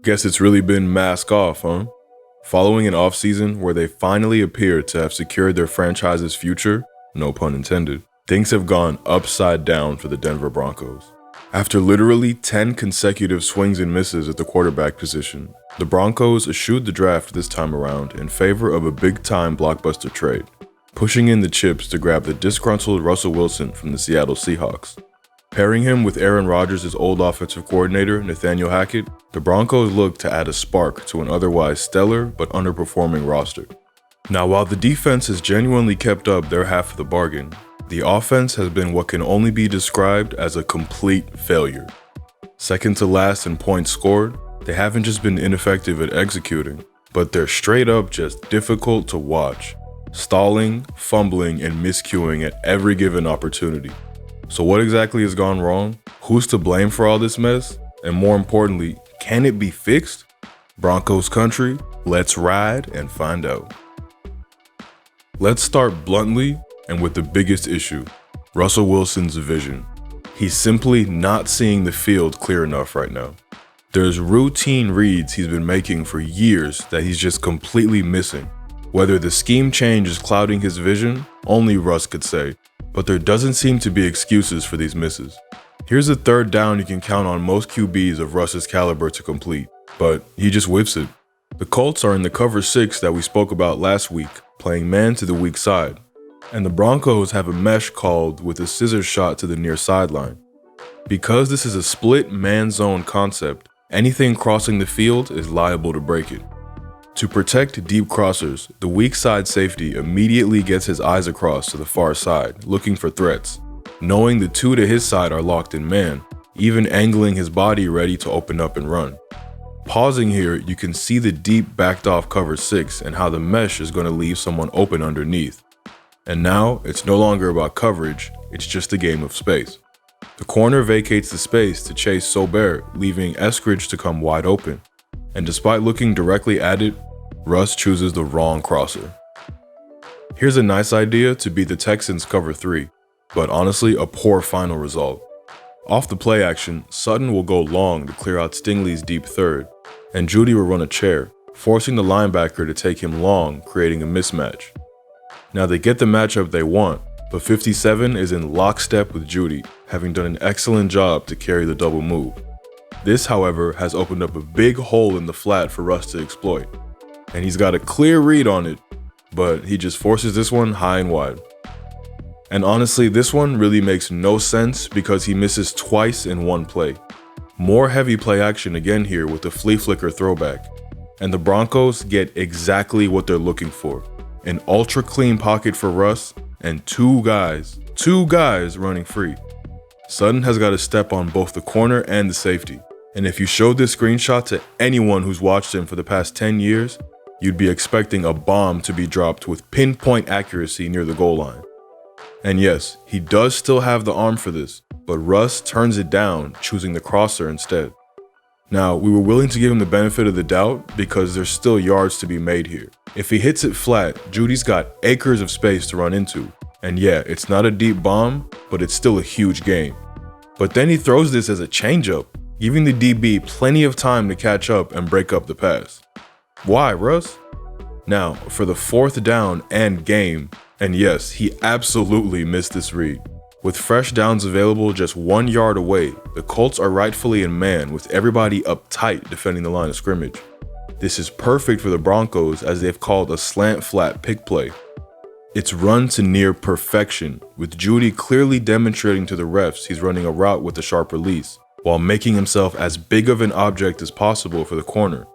Guess it's really been mask off, huh? Following an offseason where they finally appear to have secured their franchise's future, no pun intended, things have gone upside down for the Denver Broncos. After literally 10 consecutive swings and misses at the quarterback position, the Broncos eschewed the draft this time around in favor of a big-time blockbuster trade, pushing in the chips to grab the disgruntled Russell Wilson from the Seattle Seahawks. Pairing him with Aaron Rodgers' old offensive coordinator, Nathaniel Hackett, the Broncos look to add a spark to an otherwise stellar but underperforming roster. Now, while the defense has genuinely kept up their half of the bargain, the offense has been what can only be described as a complete failure. Second to last in points scored, they haven't just been ineffective at executing, but they're straight up just difficult to watch, stalling, fumbling, and miscuing at every given opportunity. So what exactly has gone wrong? Who's to blame for all this mess? And more importantly, can it be fixed? Broncos country, let's ride and find out. Let's start bluntly and with the biggest issue, Russell Wilson's vision. He's simply not seeing the field clear enough right now. There's routine reads he's been making for years that he's just completely missing. Whether the scheme change is clouding his vision, only Russ could say. But there doesn't seem to be excuses for these misses. Here's a third down you can count on most QBs of Russ's caliber to complete, but he just whiffs it. The Colts are in the cover 6 that we spoke about last week, playing man to the weak side, and the Broncos have a mesh called with a scissors shot to the near sideline. Because this is a split man zone concept, anything crossing the field is liable to break it. To protect deep crossers, the weak side safety immediately gets his eyes across to the far side, looking for threats. Knowing the two to his side are locked in man, even angling his body ready to open up and run. Pausing here, you can see the deep backed off cover 6 and how the mesh is going to leave someone open underneath. And now, it's no longer about coverage, it's just a game of space. The corner vacates the space to chase Sobert, leaving Eskridge to come wide open. And despite looking directly at it, Russ chooses the wrong crosser. Here's a nice idea to beat the Texans cover 3, but honestly a poor final result. Off the play action, Sutton will go long to clear out Stingley's deep third, and Jeudy will run a chair, forcing the linebacker to take him long, creating a mismatch. Now they get the matchup they want, but 57 is in lockstep with Jeudy, having done an excellent job to carry the double move. This, however, has opened up a big hole in the flat for Russ to exploit. And he's got a clear read on it, but he just forces this one high and wide. And honestly, this one really makes no sense because he misses twice in one play. More heavy play action again here with the flea flicker throwback. And the Broncos get exactly what they're looking for. An ultra clean pocket for Russ and two guys running free. Sutton has got a step on both the corner and the safety. And if you showed this screenshot to anyone who's watched him for the past 10 years, you'd be expecting a bomb to be dropped with pinpoint accuracy near the goal line. And yes, he does still have the arm for this, but Russ turns it down, choosing the crosser instead. Now, we were willing to give him the benefit of the doubt because there's still yards to be made here. If he hits it flat, Judy's got acres of space to run into. And yeah, it's not a deep bomb, but it's still a huge gain. But then he throws this as a changeup, giving the DB plenty of time to catch up and break up the pass. Why, Russ? Now, for the 4th down and game, and yes, he absolutely missed this read. With fresh downs available just 1 yard away, the Colts are rightfully in man with everybody up tight defending the line of scrimmage. This is perfect for the Broncos as they've called a slant flat pick play. It's run to near perfection, with Jeudy clearly demonstrating to the refs he's running a route with a sharp release, while making himself as big of an object as possible for the corner.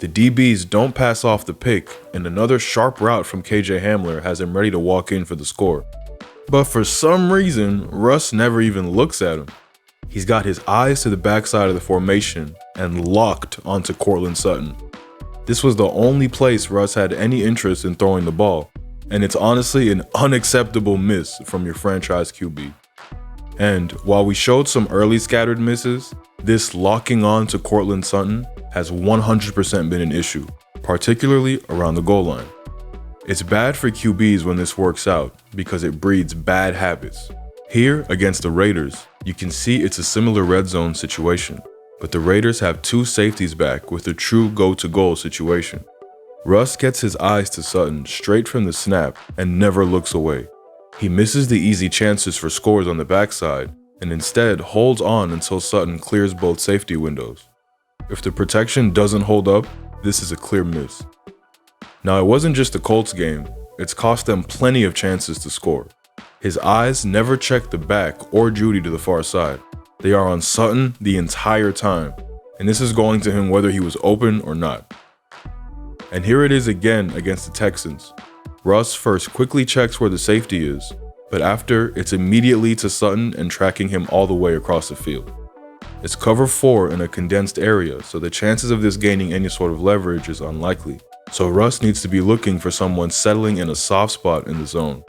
The DBs don't pass off the pick, and another sharp route from KJ Hamler has him ready to walk in for the score. But for some reason, Russ never even looks at him. He's got his eyes to the backside of the formation and locked onto Courtland Sutton. This was the only place Russ had any interest in throwing the ball, and it's honestly an unacceptable miss from your franchise QB. And while we showed some early scattered misses, this locking on to Courtland Sutton has 100% been an issue, particularly around the goal line. It's bad for QBs when this works out because it breeds bad habits. Here, against the Raiders, you can see it's a similar red zone situation, but the Raiders have two safeties back with a true go-to-goal situation. Russ gets his eyes to Sutton straight from the snap and never looks away. He misses the easy chances for scores on the backside and instead holds on until Sutton clears both safety windows. If the protection doesn't hold up, this is a clear miss. Now, it wasn't just the Colts game, it's cost them plenty of chances to score. His eyes never check the back or Judy to the far side. They are on Sutton the entire time, and this is going to him whether he was open or not. And here it is again against the Texans. Russ first quickly checks where the safety is, but after, it's immediately to Sutton and tracking him all the way across the field. It's cover 4 in a condensed area, so the chances of this gaining any sort of leverage is unlikely. So Russ needs to be looking for someone settling in a soft spot in the zone.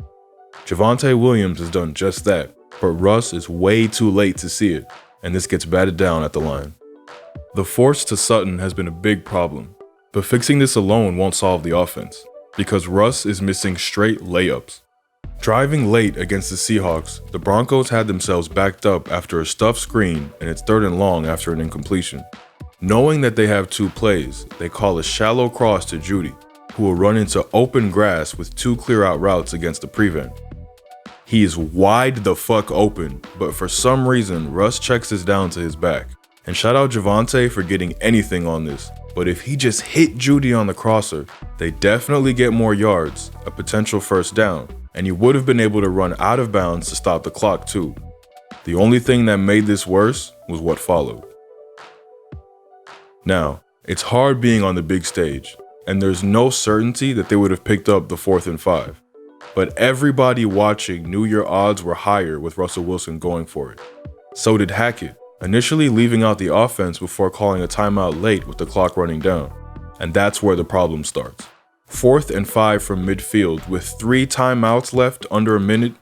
Javonte Williams has done just that, but Russ is way too late to see it, and this gets batted down at the line. The force to Sutton has been a big problem, but fixing this alone won't solve the offense, because Russ is missing straight layups. Driving late against the Seahawks, the Broncos had themselves backed up after a stuffed screen and it's 3rd and long after an incompletion. Knowing that they have 2 plays, they call a shallow cross to Judy, who will run into open grass with 2 clear-out routes against the prevent. He is wide the fuck open, but for some reason, Russ checks this down to his back. And shout out Javonte for getting anything on this, but if he just hit Judy on the crosser, they definitely get more yards, a potential first down, and he would have been able to run out of bounds to stop the clock too. The only thing that made this worse was what followed. Now, it's hard being on the big stage, and there's no certainty that they would have picked up the 4th and 5. But everybody watching knew your odds were higher with Russell Wilson going for it. So did Hackett, initially leaving out the offense before calling a timeout late with the clock running down. And that's where the problem starts. 4th and 5 from midfield with 3 timeouts left under a minute,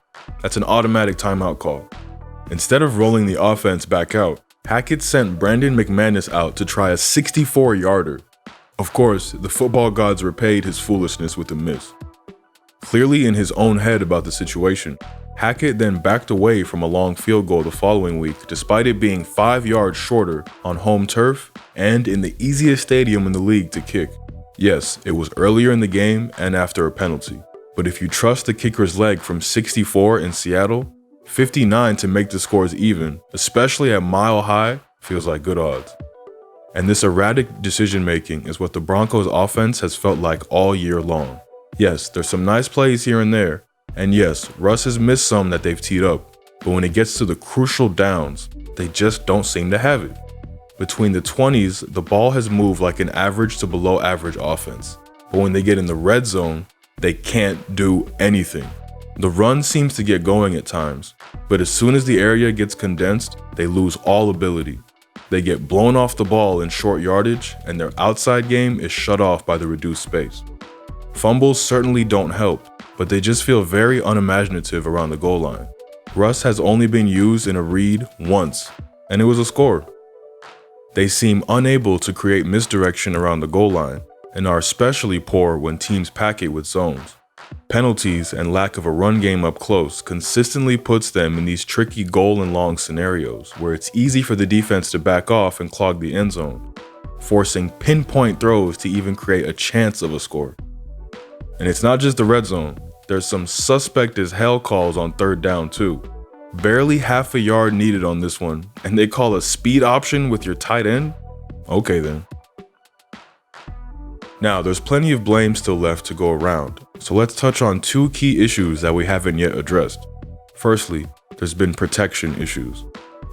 that's an automatic timeout call. Instead of rolling the offense back out, Hackett sent Brandon McManus out to try a 64-yarder. Of course, the football gods repaid his foolishness with a miss. Clearly in his own head about the situation, Hackett then backed away from a long field goal the following week despite it being 5 yards shorter on home turf and in the easiest stadium in the league to kick. Yes, it was earlier in the game and after a penalty, but if you trust the kicker's leg from 64 in Seattle, 59 to make the scores even, especially at Mile High, feels like good odds. And this erratic decision making is what the Broncos offense has felt like all year long. Yes, there's some nice plays here and there, and yes, Russ has missed some that they've teed up, but when it gets to the crucial downs, they just don't seem to have it. Between the 20s, the ball has moved like an average to below average offense, but when they get in the red zone, they can't do anything. The run seems to get going at times, but as soon as the area gets condensed, they lose all ability. They get blown off the ball in short yardage, and their outside game is shut off by the reduced space. Fumbles certainly don't help, but they just feel very unimaginative around the goal line. Russ has only been used in a read once, and it was a score. They seem unable to create misdirection around the goal line, and are especially poor when teams pack it with zones. Penalties and lack of a run game up close consistently puts them in these tricky goal and long scenarios where it's easy for the defense to back off and clog the end zone, forcing pinpoint throws to even create a chance of a score. And it's not just the red zone, there's some suspect as hell calls on 3rd down too. Barely half a yard needed on this one, and they call a speed option with your tight end? Okay then. Now, there's plenty of blame still left to go around, so let's touch on 2 key issues that we haven't yet addressed. Firstly, there's been protection issues.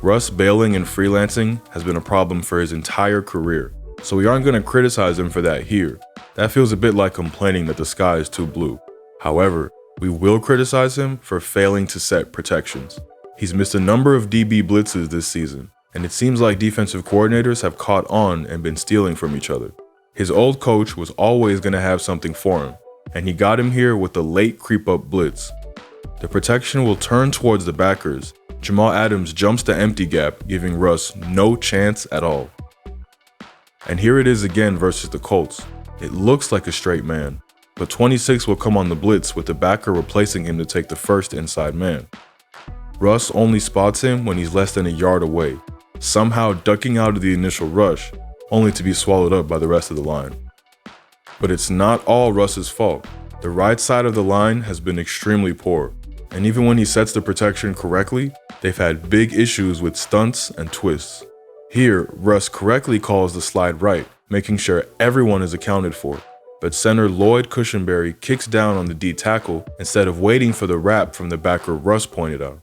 Russ bailing and freelancing has been a problem for his entire career, so we aren't going to criticize him for that here. That feels a bit like complaining that the sky is too blue. However, we will criticize him for failing to set protections. He's missed a number of DB blitzes this season, and it seems like defensive coordinators have caught on and been stealing from each other. His old coach was always going to have something for him, and he got him here with the late creep-up blitz. The protection will turn towards the backers. Jamal Adams jumps the empty gap, giving Russ no chance at all. And here it is again versus the Colts. It looks like a straight man, but 26 will come on the blitz with the backer replacing him to take the first inside man. Russ only spots him when he's less than a yard away, somehow ducking out of the initial rush, only to be swallowed up by the rest of the line. But it's not all Russ's fault. The right side of the line has been extremely poor, and even when he sets the protection correctly, they've had big issues with stunts and twists. Here, Russ correctly calls the slide right, making sure everyone is accounted for, but center Lloyd Cushenberry kicks down on the D tackle instead of waiting for the wrap from the backer Russ pointed out.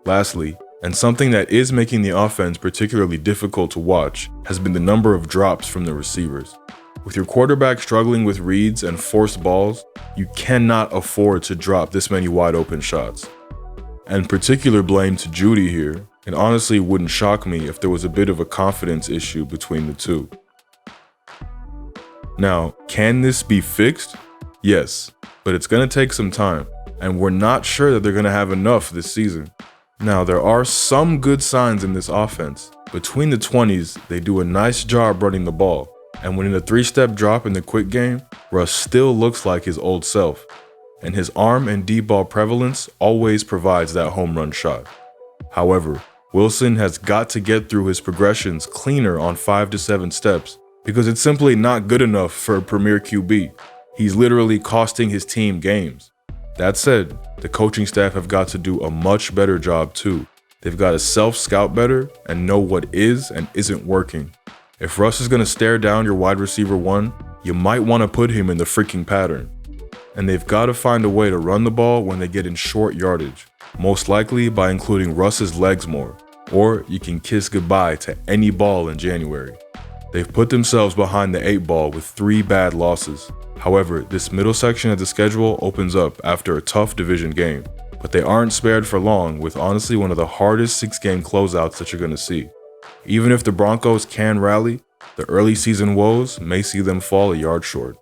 Lastly, and something that is making the offense particularly difficult to watch, has been the number of drops from the receivers. With your quarterback struggling with reads and forced balls, you cannot afford to drop this many wide open shots. And particular blame to Judy here, and honestly wouldn't shock me if there was a bit of a confidence issue between the two. Now, can this be fixed? Yes, but it's going to take some time, and we're not sure that they're going to have enough this season. Now, there are some good signs in this offense. Between the 20s, they do a nice job running the ball, and when in a 3-step drop in the quick game, Russ still looks like his old self, and his arm and deep ball prevalence always provides that home run shot. However, Wilson has got to get through his progressions cleaner on 5 to 7 steps because it's simply not good enough for a premier QB. He's literally costing his team games. That said, the coaching staff have got to do a much better job too. They've got to self-scout better and know what is and isn't working. If Russ is going to stare down your wide receiver 1, you might want to put him in the freaking pattern. And they've got to find a way to run the ball when they get in short yardage, most likely by including Russ's legs more, or you can kiss goodbye to any ball in January. They've put themselves behind the 8 ball with 3 bad losses. However, this middle section of the schedule opens up after a tough division game, but they aren't spared for long with honestly one of the hardest 6-game closeouts that you're going to see. Even if the Broncos can rally, the early season woes may see them fall a yard short.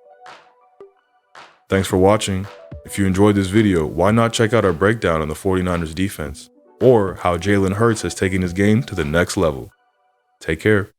Thanks for watching. If you enjoyed this video, why not check out our breakdown on the 49ers defense, or how Jalen Hurts has taken his game to the next level. Take care.